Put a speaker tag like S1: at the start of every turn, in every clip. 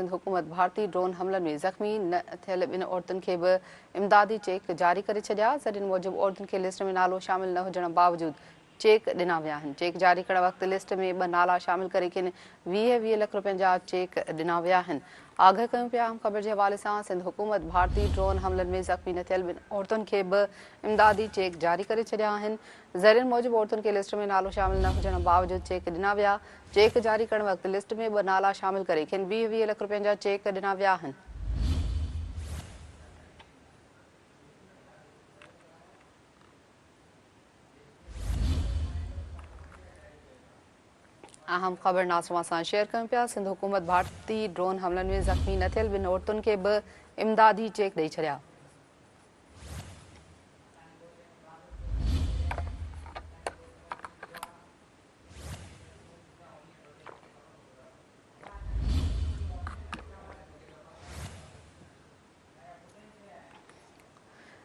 S1: सिंध हुकूमत भारतीय ड्रोन हमलनि में ज़ख़्मी न थियल ॿिनि औरतुनि खे बि इमदादी चेक जारी करे छॾिया। ज़रियुनि मूजिबि औरतुनि खे लिस्ट में नालो शामिल न हुजण बावजूदि चेक ॾिना विया आहिनि। चेक जारी करण वक़्तु लिस्ट में 2 नाला शामिल करे खेनि 20 लख रुपयनि जा चेक ॾिना विया आहिनि। आगाह कयूं पिया अहम ख़बर जे हवाले सां सिंध हुकूमत भारतीय ड्रोन हमलनि में ज़ख़्मी न थियल ॿिनि औरतुनि खे बि इमदादी चेक जारी करे छॾिया आहिनि। ज़रियुनि मूजिबि औरतुनि खे लिस्ट में नालो शामिल न हुजण बावजूदि चेक ॾिना विया। चेक जारी करण वक़्तु लिस्ट में 2 नाला शामिल करे खेनि 20 लख रुपयनि जा चेक ॾिना विया आहिनि। अहम ख़बर नासमा सां शेयर कयूं पिया। सिंध हुकूमत भारतीय ड्रोन हमलनि में ज़ख़्मी न थियल ॿिनि औरतुनि खे बि इमदादी चेक ॾेई छॾिया।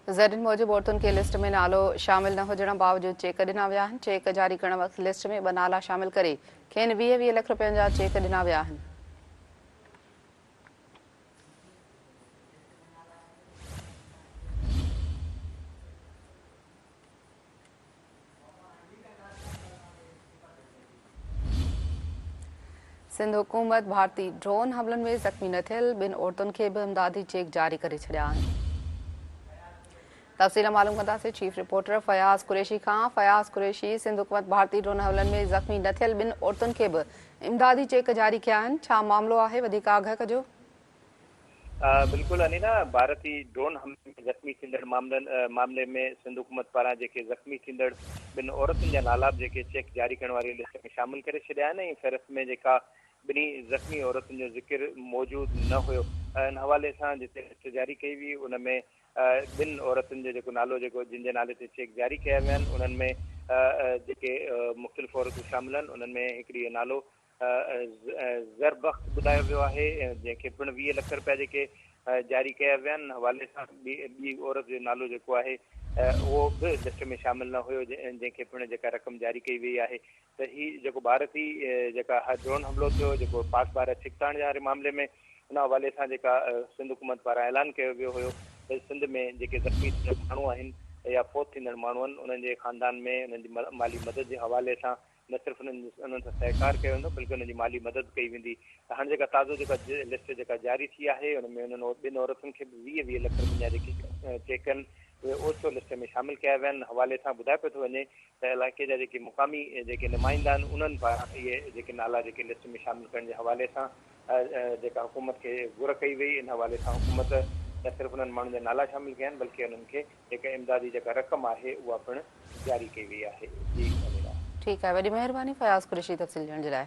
S1: ज़रियुनि मूजिबि औरतुनि खे लिस्ट में नालो शामिल न हुजण बावजूदि चेक ॾिना विया आहिनि। चेक जारी करण वक़्तु लिस्ट में 2 नाला शामिल करे खेनि 20 लख रुपयनि जा चेक ॾिना विया आहिनि। सिंध हुकूमत भारतीय ड्रोन हमलनि में ज़ख़्मी न थियल ॿिनि औरतुनि खे बि इमदादी चेक जारी करे छॾिया आहिनि। तफ़सील मालूम कंदासीं चीफ रिपोर्टर फयाज़ कुरैशी खां। फयाज़ कुरैशी, सिंध हुकूमत भारतीय ड्रोन हमलनि में ज़ख़्मी न थियल ॿिनि औरतुनि खे बि इमदादी चेक जारी कया आहिनि। छा मामिलो आहे, वधीक आगाह कजो।
S2: बिल्कुलु अनीना, भारतीय ड्रोन हमले में ज़ख़्मी थींदड़ मामले में सिंध हुकूमत पारां जेके ज़ख़्मी थींदड़ ॿिनि औरतुनि जा नाला जेके चेक जारी करण वारी लिस्ट में शामिल करे छॾिया आहिनि। ऐं फ़हरिस्त में जेका ॿिन्ही ज़ख़्मी औरतुनि जो ज़िक्र मौजूदु न हुयो, इन हवाले सां जिते लिस्ट जारी कई हुई उन में 2 औरतुनि जो जेको नालो जिन जे नाले ते चेक जारी कया विया आहिनि उन्हनि में जेके मुख़्तलिफ़ औरतूं शामिल आहिनि उन्हनि में हिकिड़ी जो नालो ज़रबख़्त ॿुधायो वियो आहे, जंहिंखे पिणु 20 लख रुपया जेके जारी कया विया आहिनि। हवाले सां ॿी औरत जो नालो जेको आहे उहो बि लिस्ट में शामिल न हुयो, जंहिंखे पिणु जेका रक़म जारी कई वई आहे। त हीअ जेको भारतीय जेका ड्रोन हमलो थियो जेको पाक बार छिकताण वारे मामले में, उन हवाले सां जेका सिंध हुकूमत पारां ऐलान कयो वियो हुयो त सिंध में जेके ज़ख़्मी थींदड़ माण्हू आहिनि या फ़ौत थींदड़ माण्हू आहिनि उन्हनि जे ख़ानदान में उन्हनि जी माली मदद जे हवाले सां न सिर्फ़ु उन्हनि सां सहकार कयो वेंदो बल्कि उन्हनि जी माली मदद कई वेंदी। त हाणे जेका ताज़ो जेका लिस्ट जेका जारी थी आहे उन में उन्हनि 2 औरतुनि खे बि 20 लख रुपयनि जा जेके चेक आहिनि उहे ओचितो लिस्ट में शामिल कया विया आहिनि। हवाले सां ॿुधाए पियो थो वञे त इलाइक़े जा जेके मुक़ामी जेके नुमाइंदा आहिनि उन्हनि पारां इहे जेके नाला जेके लिस्ट में शामिल करण जे हवाले सां जेका हुकूमत खे घुर कई वई। इन हवाले सां हुकूमत न सिर्फ़ु उन्हनि माण्हुनि जा नाला शामिल कया आहिनि बल्कि उन्हनि खे जेका इमदादी जेका रक़म आहे उहा पिणु जारी कई वई आहे। जी
S1: ठीकु आहे, वॾी महिरबानी फयाज़ कुरैशी तफ़सील ॾियण जे लाइ।